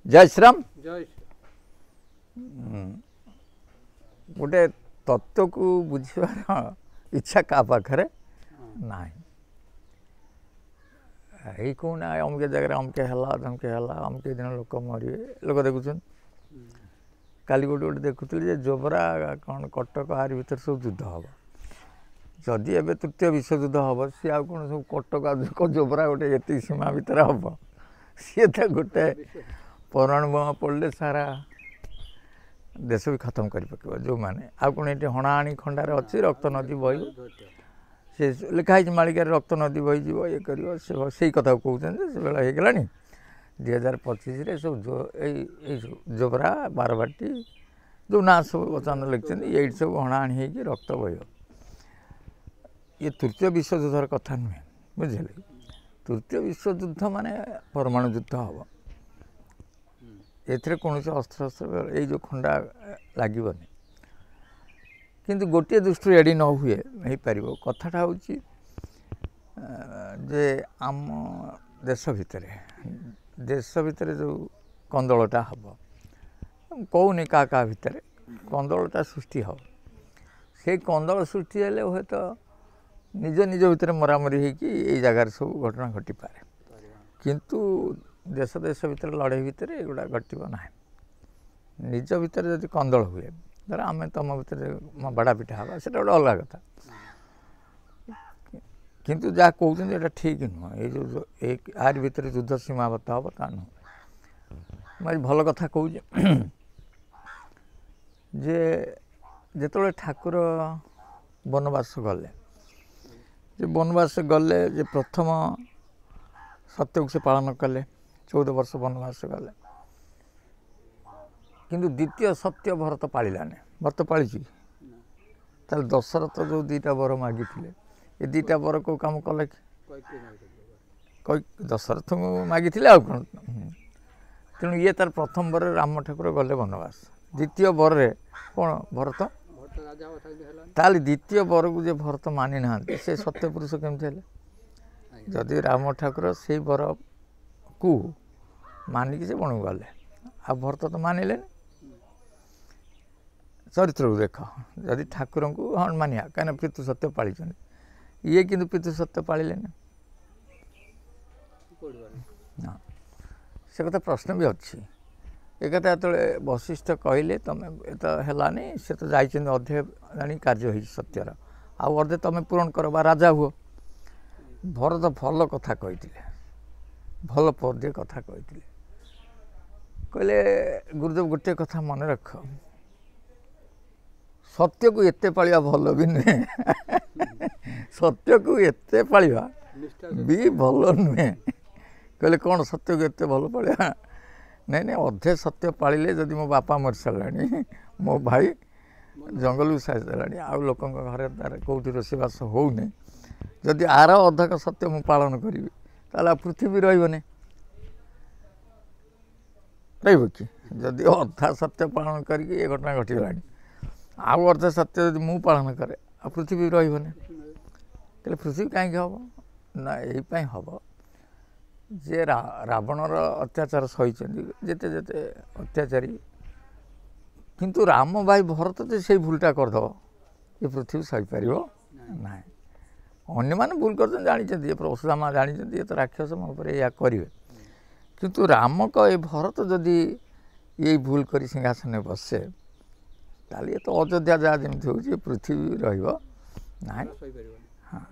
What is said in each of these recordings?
जय श्रीराम जय गोटे तत्व को बुझार इच्छा क्या पाखे ना यही कहना अमके जगह अमके है धमके है अमके दिन लोक मरे लोक देखुन काली गोटे गोटे देखुली जोबरा कौन कटक आर भर सब युद्ध हम जदि एवं तृतीय विश्वयुद्ध हम सी आ कौन सब कटक जोबरा गोटे ये सीमा भितर हम सी तो गोटे परमाणु बोमा पड़े सारा देश भी खत्म कर पकेब जो मैंने आ कौन ये हणाणी खंडार अच्छी रक्त नदी बही से लिखाई मालिकार रक्त नदी बहीज ये कर से कथा कहते से बेला हो गला 2025 सब जोबरा बारबाटी जो ना सब अचानक लिखते ये सब हणाणी हो रक्त बह ये तृतीय विश्वयुद्धर कथा नुहे बुझे तृतीय विश्वयुद्ध माने परमाणु युद्ध हम एथिरे कौन अस्त्र शस्त्र ये खंडा लगभग किंतु गोटे दृष्टि एडी न हुए हो पार कथाटा हूँ जे आम देश भितर जो कंदलटा हम कहूनी क्या भितर कंदलटा सृष्टि हम से कंदल सृष्टि हेले हे तो निज निज भितर मरामरी होगी जगार सब घटना घटी पारे किंतु देश देश भितर लड़ाई भितर एगुड़ा घटव ना निज भितर जब कंदल हुए धर आम तुम भितर बाड़ा पिटा हाँ से गोटे अलग कथा किंतु जहाँ कहते हैं ठीक नुह ये जो एक आर भितर युद्ध सीमाबद्ध हम ता नुह मैं भल कथा कहूँ जे जिते ठाकुर बनवास गले बनवास गले जे प्रथम सत्य को से पालन कले 14 वर्ष बनवास गले किंतु द्वितीय सत्य भरत पालानी भरत पाली दशरथ जो दीटा वर मागी ये दीटा वर को कम कले दशरथ मागी कौन तेणु ये तार प्रथम वर राम ठाकुर गले बनवास द्वितीय वर कौन भरत ताल द्वितीय वर को जो भरत मानि ना से सत्य पुरुष केमती जदि राम ठाकुर से वर को मानिक से बन गले आ भरत तो मानिले चरित्र को देख जदि ठाकुर को हाँ मानिया कहीं पितृ सत्य पाली ये किंतु पितृ सत्य पाले ना से कथा प्रश्न भी अच्छी एक जो वशिष्ठ कहले तुम तो है से तो जाइए अध्याय जानी कार्य हो सत्यर आउ अध्याय तुम पूरण कर राजा हुआ भरत भल कथा कही भल पद्य कथा कही कहले गुरुदेव गोटे कथा मन रख सत्य को एते पालिया भल भी नुहे सत्य को एते पालिया भी भल नुहे कहले कौन सत्य को एते भल पालिया नहीं अधे सत्य पालिले जदि मो बापा मरी सारे मो भाई जंगल को सारी सारे आउ लोक घर तार कौटी रोषेबास होनी जदि आर अधक सत्य मु पालन करी ताला पृथ्वी रही कि जदि अधा सत्य पालन करके ये घटना घटीगला आउ अर्ध सत्य जब मु पालन करे आ पृथ्वी रही पृथ्वी कहीं हम ना यही हम जे रावणर अत्याचार सही जिते जिते अत्याचारी किंतु राम भाई भरत तो से भूलटा करदेव ये पृथ्वी सही पार ना अन्य मैंने भूल कर जानी ये परशुरामा जानी ये तो राक्षस मोपर या करेंगे किंतु राम का ये भरत जदि ये भूल कर सिंहासन बसे ताल ये तो अयोध्या जहाँ जमी हो पृथ्वी रहा हाँ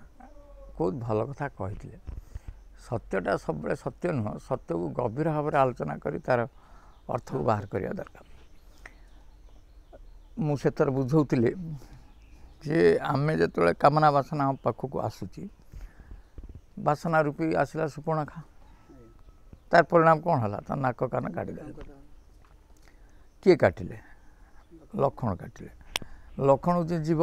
बहुत भल कथा कही सत्यटा सब सत्य नुह सत्य को गभीर भाव में आलोचना करी तार अर्थ को बाहर करने दरकार मुझे बुझाऊली जे आमे जो कामना बासना हम पाखक आसूची बासना रूपी आसला सुपर्णखा तार परिणाम कौन है तार नाक कान काटिदे किए काटिले लक्ष्मण काटिले लक्ष्मण हूँ जीव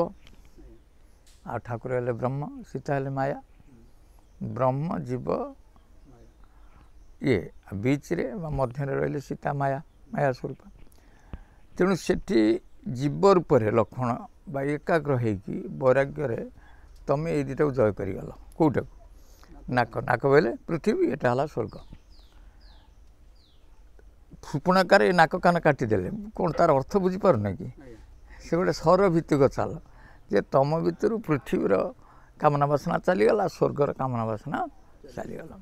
आ ठाकुर हेले ब्रह्म सीता हेले माया ब्रह्म जीव ये बीच रे मध्य रही सीता माया माया स्वरूप तेणु सेठी जीव रूप से लक्ष्मण बा एकाग्र होगी वैराग्य तुम ये दुटा को जय करगल कौटा नाक नाक बोले पृथ्वी एटा है स्वर्ग ସୁପର୍ଣ୍ଣକାର ଏ ନାକ କାନ କାଟିଦେଲେ କ'ଣ ତାର ଅର୍ଥ ବୁଝିପାରୁନା କି? ସେ ଗୋଟେ ସୌର ଭିତ୍ତିକ ଚାଲ ଯେ ତମ ଭିତରୁ ପୃଥିବୀର କାମନା ବାସନା ଚାଲିଗଲା, ସ୍ୱର୍ଗର କାମନା ବାସନା ଚାଲିଗଲା।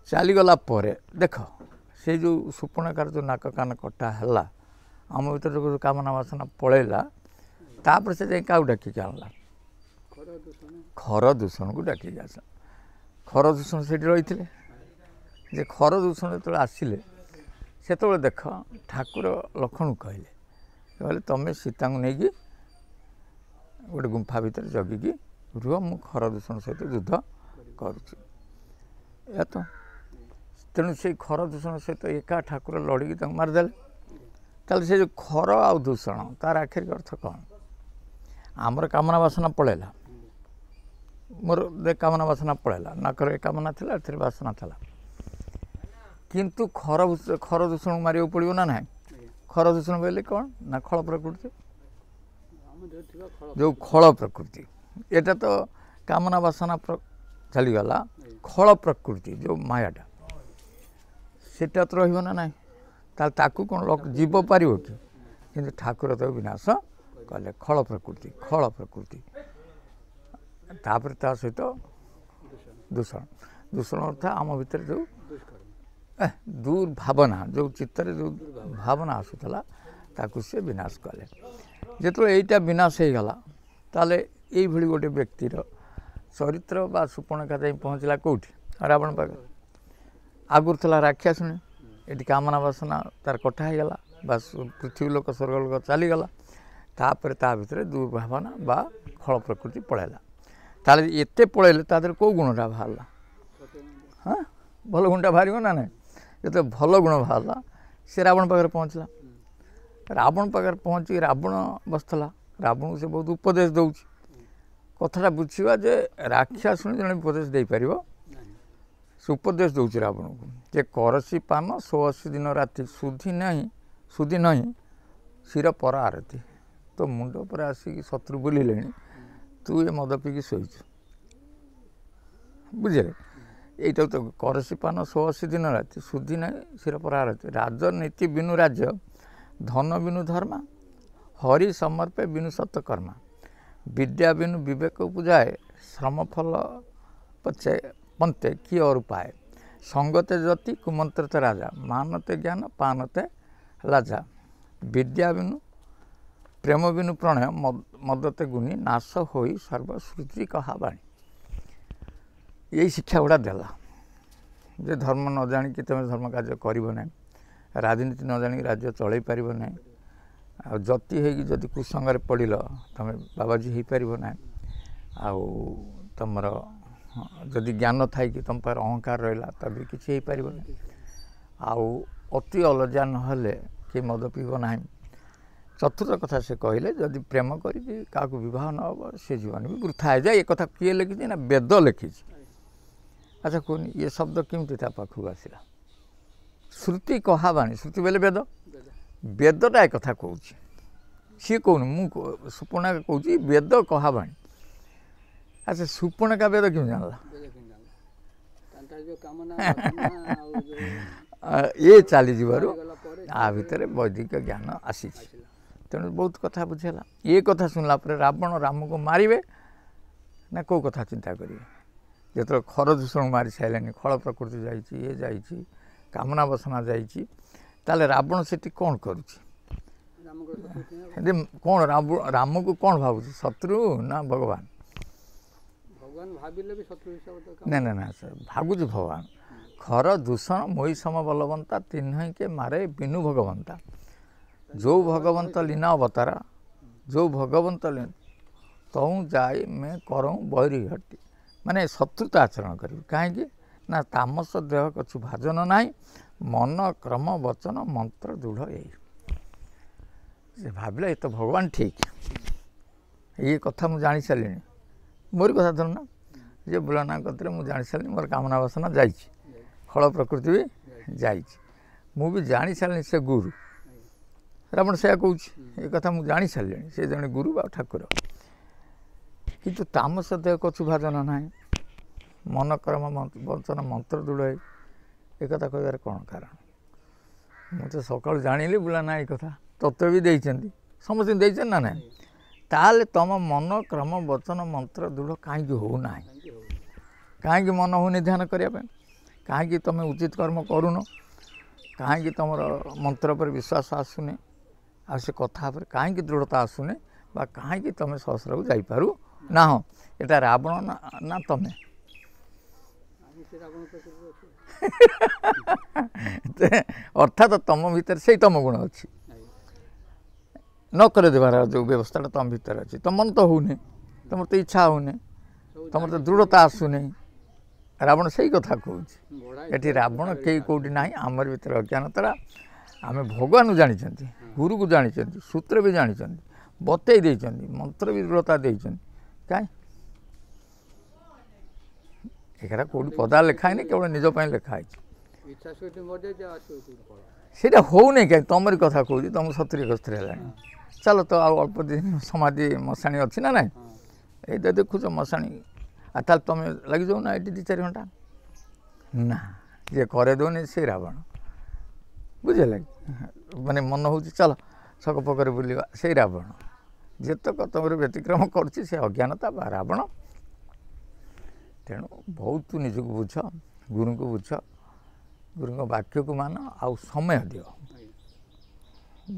ଚାଲିଗଲା ପରେ ଦେଖ ସେ ଯେଉଁ ସୁପର୍ଣ୍ଣକାର ଯେଉଁ ନାକ କାନ କଟା ହେଲା, ଆମ ଭିତରେ ଯେଉଁ କାମନା ବାସନା ପଳେଇଲା, ତାପରେ ସେ ଯାଇ କାହାକୁ ଡାକିକି ଆଣିଲା? ଖର ଦୂଷଣକୁ ଡାକିକି ଆସିଲା। ଖର ଦୂଷଣ ସେଠି ରହିଥିଲେ। ଯେ ଖର ଦୂଷଣ ଯେତେବେଳେ ଆସିଲେ ସେତେବେଳେ ଦେଖ ଠାକୁର ଲକ୍ଷ୍ମଣକୁ କହିଲେ ତମେ ସୀତାଙ୍କୁ ନେଇକି ଗୋଟେ ଗୁମ୍ଫା ଭିତରେ ଜଗିକି ରୁହ, ମୁଁ ଖର ଦୂଷଣ ସହିତ ଯୁଦ୍ଧ କରୁଛି। ଏହା ତ ତେଣୁ ସେଇ ଖର ଦୂଷଣ ସହିତ ଏକା ଠାକୁର ଲଢ଼ିକି ତାଙ୍କୁ ମାରିଦେଲେ। ତାହେଲେ ସେ ଯେଉଁ ଖର ଆଉ ଦୂଷଣ ତାର ଆଖିର ଅର୍ଥ କ'ଣ? ଆମର କାମନା ବାସନା ପଳେଇଲା, ମୋର କାମନା ବାସନା ପଳେଇଲା, ନାକର ଏ କାମନା ଥିଲା, ଏଥିରେ ବାସନା ଥିଲା, କିନ୍ତୁ ଖର ଦୂଷଣକୁ ମାରିବାକୁ ପଡ଼ିବ ନା ନାହିଁ? ଖର ଦୂଷଣ କହିଲେ କ'ଣ ନା ଖଳ ପ୍ରକୃତି, ଯେଉଁ ଖଳ ପ୍ରକୃତି, ଏଇଟା ତ କାମନା ବାସନା ଚାଲିଗଲା, ଖଳ ପ୍ରକୃତି ଯେଉଁ ମାୟାଟା ସେଟା ତ ରହିବ ନା ନାହିଁ? ତାହେଲେ ତାକୁ କ'ଣ ଜୀବ ପାରିବ କି? କିନ୍ତୁ ଠାକୁର ତାକୁ ବିନାଶ କଲେ। ଖଳ ପ୍ରକୃତି, ଖଳ ପ୍ରକୃତି, ତାପରେ ତା ସହିତ ଦୂଷଣ। ଦୂଷଣ ଅର୍ଥ ଆମ ଭିତରେ ଯେଉଁ ଦୁର୍ଭାବନା, ଯେଉଁ ଚିତ୍ତରେ ଯେଉଁ ଭାବନା ଆସୁଥିଲା ତାକୁ ସେ ବିନାଶ କଲେ। ଯେତେବେଳେ ଏଇଟା ବିନାଶ ହେଇଗଲା ତାହେଲେ ଏଇଭଳି ଗୋଟେ ବ୍ୟକ୍ତିର ଚରିତ୍ର ବା ସୁପର୍ଣ୍ଣକା ଯାଇ ପହଞ୍ଚିଲା କେଉଁଠି? ରାବଣ ପାଖରେ। ଆଗରୁ ଥିଲା ରାକ୍ଷାସୁଣୀ, ଏଠି କାମନା ବାସନା ତାର କଟା ହେଇଗଲା ବା ପୃଥିବୀ ଲୋକ ସ୍ୱର୍ଗ ଲୋକ ଚାଲିଗଲା। ତାପରେ ତା ଭିତରେ ଦୁର୍ଭାବନା ବା ଖଳ ପ୍ରକୃତି ପଳେଇଲା। ତାହେଲେ ଏତେ ପଳେଇଲେ ତା ଦେହରେ କେଉଁ ଗୁଣଟା ବାହାରିଲା? ହଁ, ଭଲ ଗୁଣଟା ବାହାରିବ ନା ନାହିଁ? ଯେତେବେଳେ ଭଲ ଗୁଣ ବାହାରିଲା ସେ ରାବଣ ପାଖରେ ପହଞ୍ଚିଲା। ରାବଣ ପାଖରେ ପହଞ୍ଚିକି ରାବଣ ବସିଥିଲା। ରାବଣକୁ ସେ ବହୁତ ଉପଦେଶ ଦେଉଛି। କଥାଟା ବୁଝିବା ଯେ ରାକ୍ଷାସୁଣୀ ଜଣେ ଉପଦେଶ ଦେଇପାରିବ, ସେ ଉପଦେଶ ଦେଉଛି ରାବଣକୁ ଯେ କରସି ପାନ 180 ଦିନ ରାତି ସୁଧି ନାହିଁ ଶିର ପର ଆରତି। ତୋ ମୁଣ୍ଡ ଉପରେ ଆସିକି ଶତ୍ରୁ ବୁଲିଲେଣି, ତୁ ଏ ମଦ ପିଇକି ଶୋଇଛୁ। ବୁଝିଲେ? এইটাও তো করসি পান 180 দিন রাতি সুধি নাই শিরপরা রাতি রাজনীতি বিনু রাজ্য ধন বিনু ধর্মা হরি সমর্পে বিনু সত্যকর্মা বিদ্যা বিনু বিবেক পূজায় শ্রমফল পছে পন্তে কি और उपाय संगते ज्योति कुमंत्रते राजा मानते ज्ञान पानते लाजा विद्या बिनु प्रेम बिनु प्रणय मदते गुणी नाश होई सर्वश्रुति कहाबाणी। यही शिक्षा गुड़ा देला जे धर्म न जानिकी तुम धर्म कार्य करिबो नै, राजनीति न जानिकी राज्य चलै पारिबो नै, आ जति हेगी जदि कुसंगरे पड़िल तुम बाबाजी हो पारिबो नै, आ तुमर जदि ज्ञान थाई कि तुम पर अहंकार रहिला तबे किछि हो पारिबो नै, आ अति अलज्जा नहले कि मद पीबो नै। चतुर्थ कथा से कहले जदि प्रेम करी काकू विवाह न हो से जीवन भी वृथा है जाए। ये कथा किए लिखी ना वेद लिखी। अच्छा कौन ये शब्द केमती पाखक आसला? श्रुति कहाबाणी, श्रुति बेले वेद, वेदटा एक कथा कहूँ सी कौन मु सुपर्णका कहूँ वेद कहाबाणी। अच्छा सुपर्णका वेद क्यों जानला? ये चली जीवार आ भितर वैदिक ज्ञान आसी तेणु बहुत कथा बुझेला। ये कथा सुनला पर रावण राम को मारे ना कौ कथा चिंता करेंगे? जो खर दूषण मारी सारे खल प्रकृति जाइए कामना बसना जाइए रावण से कौन करुच्ची कौन राम को कौन भावुँ शत्रु ना भगवान? ना ना ना सर भागुच भगवान खर दूषण मोहि सम बलवंता तिन्ह के मारे बिनु भगवंता जो भगवंत लीना अवतारा जो भगवंत तौ जाए मैं करऊँ बैरी हटी माने शत्रुता आचरण करी कहीं ना तामस देह कछु भाजन ना मन क्रम वचन मंत्र दृढ़ यही से भाविला ये तो भगवान ठीक ये कथा मुझे जानी सारे मोरी कथा धरना जे बुलाना कतरे मुझे जानी सारे मोर कामना वासना जाइए खल प्रकृति भी जाइए भी जानी सारे से गुरु रावण से कहूँ ये कथा मुझे जानी सारे से जड़े गुरु बा ठाकुर किंतु तामस देह कछु भाजन ना मन कर्म वचन मंत्र दृढ़ एक कथा कह कौन कारण ମୁଁ ତ ସକାଳୁ ଜାଣିଲି ବୁଲା ନା ଏ କଥା ତତ୍ତ୍ୱ ବି ଦେଇଛନ୍ତି ସମସ୍ତଙ୍କୁ ଦେଇଛନ୍ତି ନା ନାହିଁ ତାହେଲେ ତୁମ ମନ କ୍ରମ ବଚନ ମନ୍ତ୍ର ଦୃଢ଼ କାହିଁକି ହେଉନାହିଁ କାହିଁକି ମନ ହେଉନି ଧ୍ୟାନ କରିବା ପାଇଁ କାହିଁକି ତୁମେ ଉଚିତ କର୍ମ କରୁନ କାହିଁକି ତୁମର ମନ୍ତ୍ର ଉପରେ ବିଶ୍ୱାସ ଆସୁନି ଆଉ ସେ କଥା ଉପରେ କାହିଁକି ଦୃଢ଼ତା ଆସୁନି ବା କାହିଁକି ତୁମେ ସହସ୍ରକୁ ଯାଇପାରୁ ନାହଁ ଏଇଟା ରାବଣ ନା ତୁମେ ଅର୍ଥାତ୍ ତୁମ ଭିତରେ ସେଇ ତୁମ ଗୁଣ ଅଛି ନ କରିଦେବାର ଯେଉଁ ବ୍ୟବସ୍ଥାଟା ତୁମ ଭିତରେ ଅଛି ତୁମ ମନ ତ ହେଉନି ତୁମର ତ ଇଚ୍ଛା ହେଉନି ତୁମର ତ ଦୃଢ଼ତା ଆସୁନି ରାବଣ ସେଇ କଥା କହୁଛି ଏଠି ରାବଣ କେହି କେଉଁଠି ନାହିଁ ଆମର ଭିତରେ ଅଜ୍ଞାନତା ଆମେ ଭଗବାନଙ୍କୁ ଜାଣିଛନ୍ତି ଗୁରୁକୁ ଜାଣିଛନ୍ତି ସୂତ୍ର ବି ଜାଣିଛନ୍ତି ବତେଇ ଦେଇଛନ୍ତି ମନ୍ତ୍ର ବି ଦୃଢ଼ତା ଦେଇଛନ୍ତି କାହିଁ ଏଟା କେଉଁଠି ପଦା ଲେଖା ହେଇନି କେବଳ ନିଜ ପାଇଁ ଲେଖା ହେଇଛି ସେଇଟା ହେଉନି କାହିଁ ତମରି କଥା କହୁଛି ତୁମ 70-71 ହେଲାଣି ଚାଲ ତ ଆଉ ଅଳ୍ପ ଦିନ ସମାଧି ମଶାଣି ଅଛି ନା ନାହିଁ ଏଇଟା ଦେଖୁଛ ମଶାଣି ଆଉ ତାହେଲେ ତୁମେ ଲାଗିଯାଉ ନା ଏଠି 2-4 ଘଣ୍ଟା ନା ଯିଏ କରେଇ ଦେଉନି ସେ ରାବଣ ବୁଝିଲା କି ମାନେ ମନ ହେଉଛି ଚାଲ ଛକ ପକରେ ବୁଲିବା ସେଇ ରାବଣ ଯେତେକ ତୁମର ବ୍ୟତିକ୍ରମ କରୁଛି ସେ ଅଜ୍ଞାନତା ବା ରାବଣ ତେଣୁ ବହୁତ ନିଜକୁ ବୁଝ ଗୁରୁଙ୍କୁ ବୁଝ ଗୁରୁଙ୍କ ବାକ୍ୟକୁ ମାନ ଆଉ ସମୟ ଦିଅ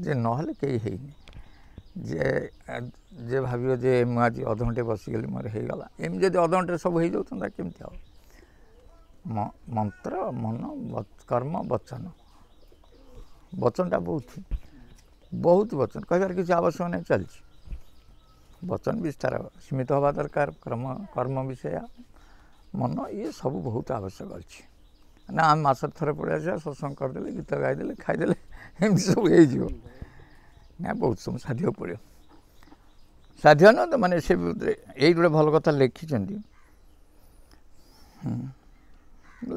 ଯେ ନହେଲେ କେହି ହେଇନି ଯେ ଭାବିବ ଯେ ମୁଁ ଆଜି ଅଧଘଣ୍ଟେ ବସିଗଲି ମୋର ହେଇଗଲା ଏମିତି ଯଦି ଅଧଘଣ୍ଟାରେ ସବୁ ହେଇଯାଉଥାନ୍ତା କେମିତି ହେବ ମନ୍ତ୍ର ମନ କର୍ମ ବଚନ ବଚନଟା ବହୁତ ବଚନ କହିବାର କିଛି ଆବଶ୍ୟକ ନାହିଁ ଚାଲିଛି ବଚନ ବିସ୍ତାର ସୀମିତ ହେବା ଦରକାର କର୍ମ ବିଷୟ ମନ ଇଏ ସବୁ ବହୁତ ଆବଶ୍ୟକ ଅଛି ନା ଆମେ ମାସରେ ଥରେ ପଳେଇ ଆସିବା ସତ୍ସଙ୍ଗ କରିଦେଲେ ଗୀତ ଗାଇଦେଲେ ଖାଇଦେଲେ ଏମିତି ସବୁ ହେଇଯିବ ନା ବହୁତ ସମୟ ସାଧିବାକୁ ପଡ଼ିବ ସାଧ୍ୟ ନୁହଁ ତ ମାନେ ସେ ଏଇ ଗୋଟେ ଭଲ କଥା ଲେଖିଛନ୍ତି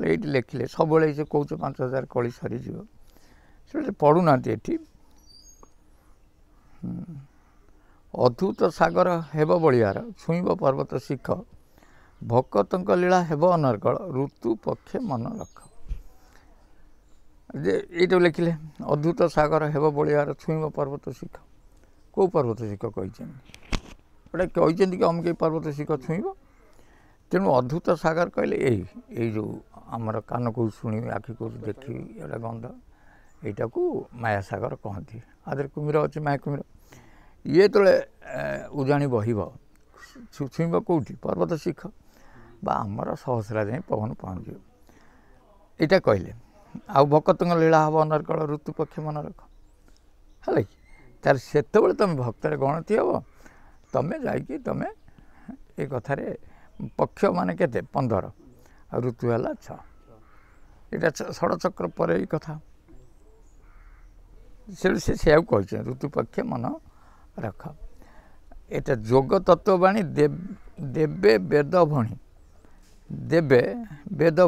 ଏଇଠି ଲେଖିଲେ ସବୁବେଳେ ସେ କହୁଛ 5000 କଳି ସରିଯିବ ସେଟା ପଢ଼ୁନାହାନ୍ତି ଏଠି ଅଦ୍ଭୁତ ସାଗର ହେବ ବଳିଆର ଛୁଇଁବ ପର୍ବତ ଶିଖ ଭକତଙ୍କ ଲୀଳା ହେବ ଅନର୍ଗଳ ଋତୁ ପକ୍ଷେ ମନ ରଖ ଯେ ଏଇଟା ଲେଖିଲେ ଅଦ୍ଭୁତ ସାଗର ହେବ ବଳିଆର ଛୁଇଁବ ପର୍ବତ ଶିଖ କେଉଁ ପର୍ବତ ଶିଖ କହିଛନ୍ତି ଗୋଟେ କହିଛନ୍ତି କି ଅମୁକ ପର୍ବତ ଶିଖ ଛୁଇଁବ ତେଣୁ ଅଦ୍ଭୁତ ସାଗର କହିଲେ ଏଇ ଯେଉଁ ଆମର କାନକୁ ଶୁଣିବି ଆଖିକୁ ଦେଖିବି ଏଇଟା ଗନ୍ଧ ଏଇଟାକୁ ମାୟା ସାଗର କହନ୍ତି ଆଦେହରେ କୁମ୍ଭୀର ଅଛି ମାୟା କୁମ୍ଭୀର ଇଏ ଯେତେବେଳେ ଉଜାଣି ବହିବ ଛୁଇଁବ କେଉଁଠି ପର୍ବତ ଶିଖ ବା ଆମର ସହସ୍ରା ଯାଇ ପବନ ପହଞ୍ଚିବ ଏଇଟା କହିଲେ ଆଉ ଭକତଙ୍କ ଲୀଳା ହେବ ଅନର୍ଗଳ ଋତୁ ପକ୍ଷେ ମନେ ରଖ ହେଲା କି ତାହେଲେ ସେତେବେଳେ ତୁମେ ଭକ୍ତରେ ଗଣତି ହେବ ତୁମେ ଯାଇକି ତୁମେ ଏ କଥାରେ ପକ୍ଷ ମାନେ କେତେ 15 ଆଉ ଋତୁ ହେଲା 6 ଏଇଟା ଷଡ଼ଚକ୍ର ପରେ ଏଇ କଥା ସେଠୁ ସେ ସେୟାକୁ କହିଛନ୍ତି ଋତୁ ପକ୍ଷେ ମନ ରଖ ଏଇଟା ଯୋଗ ତତ୍ତ୍ୱବାଣୀ ଦେବେ ବେଦ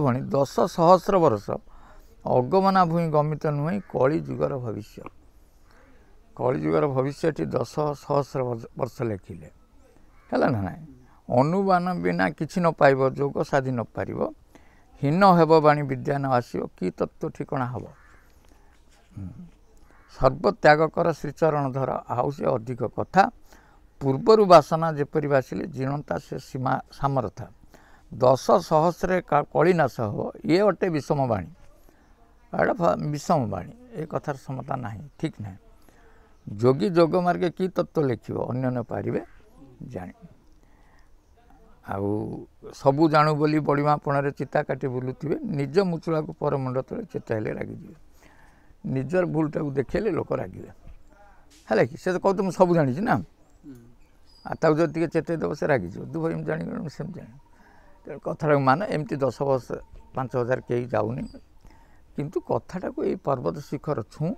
ଭଣୀ 10 ସହସ୍ର ବର୍ଷ ଅଗମନା ଭୂଇଁ ଗମିତ ନୁହେଁ କଳିଯୁଗର ଭବିଷ୍ୟ ଏଠି 10 ସହସ୍ର ବର୍ଷ ଲେଖିଲେ ହେଲା ନା ନାହିଁ ଅନୁମାନ ବିନା କିଛି ନ ପାଇବ ଯୋଗ ସାଧି ନ ପାରିବ ହୀନ ହେବ ବାଣୀ ବିଦ୍ୟା ନ ଆସିବ କି ତତ୍ତ୍ୱ ଠିକଣା ହେବ ସର୍ବତ୍ୟାଗ କର ଶ୍ରୀଚରଣ ଧର ଆଉ ସେ ଅଧିକ କଥା ପୂର୍ବରୁ ବାସନା ଯେପରି ବାସିଲେ ଜିଣନ୍ତା ସେ ସୀମା ସାମର୍ଥା 10 ସହସ୍ରରେ କଳି ନାଶ ହେବ ଇଏ ଅଟେ ବିଷମ ବାଣୀ ଏଇଟା ବିଷମ ବାଣୀ ଏ କଥାର ସମତା ନାହିଁ ଠିକ୍ ନାହିଁ ଯୋଗୀ ଯୋଗ ମାର୍ଗେ କି ତତ୍ତ୍ୱ ଲେଖିବ ଅନ୍ୟ ନ ପାରିବେ ଜାଣି ଆଉ ସବୁ ଜାଣୁ ବୋଲି ବଡ଼ିମାପଣରେ ଚିତା କାଟି ବୁଲୁଥିବେ ନିଜ ମୁଚୁଳାକୁ ପରମୁଣ୍ଡ ତଳେ ଚେତା ହେଲେ ରାଗିଯିବେ ନିଜର ଭୁଲଟାକୁ ଦେଖେଇଲେ ଲୋକ ରାଗିବେ ହେଲା କି ସେ ତ କହୁଥିବ ମୁଁ ସବୁ ଜାଣିଛି ନା ଆଉ ତାକୁ ଯଦି ଟିକେ ଚେତେଇ ଦେବ ସେ ରାଗିଯିବ ତୁ ଭାଇ ଏମିତି ଜାଣିଗଲ ମୁଁ ସେମିତି ଜାଣି ତେଣୁ କଥାଟାକୁ ମାନ ଏମିତି 10 ବର୍ଷ 5000 କେହି ଯାଉନି କିନ୍ତୁ କଥାଟାକୁ ଏଇ ପର୍ବତ ଶିଖର ଛୁଁ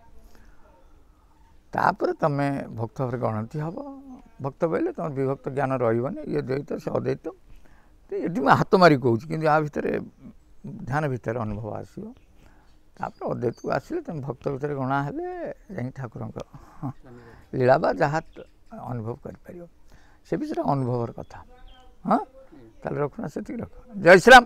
ତାପରେ ତୁମେ ଭକ୍ତ ଭାବରେ ଗଣତି ହେବ ଭକ୍ତ ବୋଇଲେ ତୁମର ବିଭକ୍ତ ଜ୍ଞାନ ରହିବନି ଇଏ ଦ୍ୱୈତ ସେ ଅଦ୍ୱୈତ ଏଠି ମୁଁ ହାତ ମାରି କହୁଛି କିନ୍ତୁ ଆ ଭିତରେ ଧ୍ୟାନ ଭିତରେ ଅନୁଭବ ଆସିବ ତାପରେ ଅଦ୍ୱୈତକୁ ଆସିଲେ ତୁମେ ଭକ୍ତ ଭିତରେ ଗଣା ହେଲେ ଯାଇ ଠାକୁରଙ୍କ ଲୀଳା ବା ଯାହା ଅନୁଭବ କରିପାରିବ ସେ ବିଷୟରେ ଅନୁଭବର କଥା ହଁ ତାହେଲେ ରଖୁନା ସେତିକି ରଖ ଜୟ ଶ୍ରୀରାମ।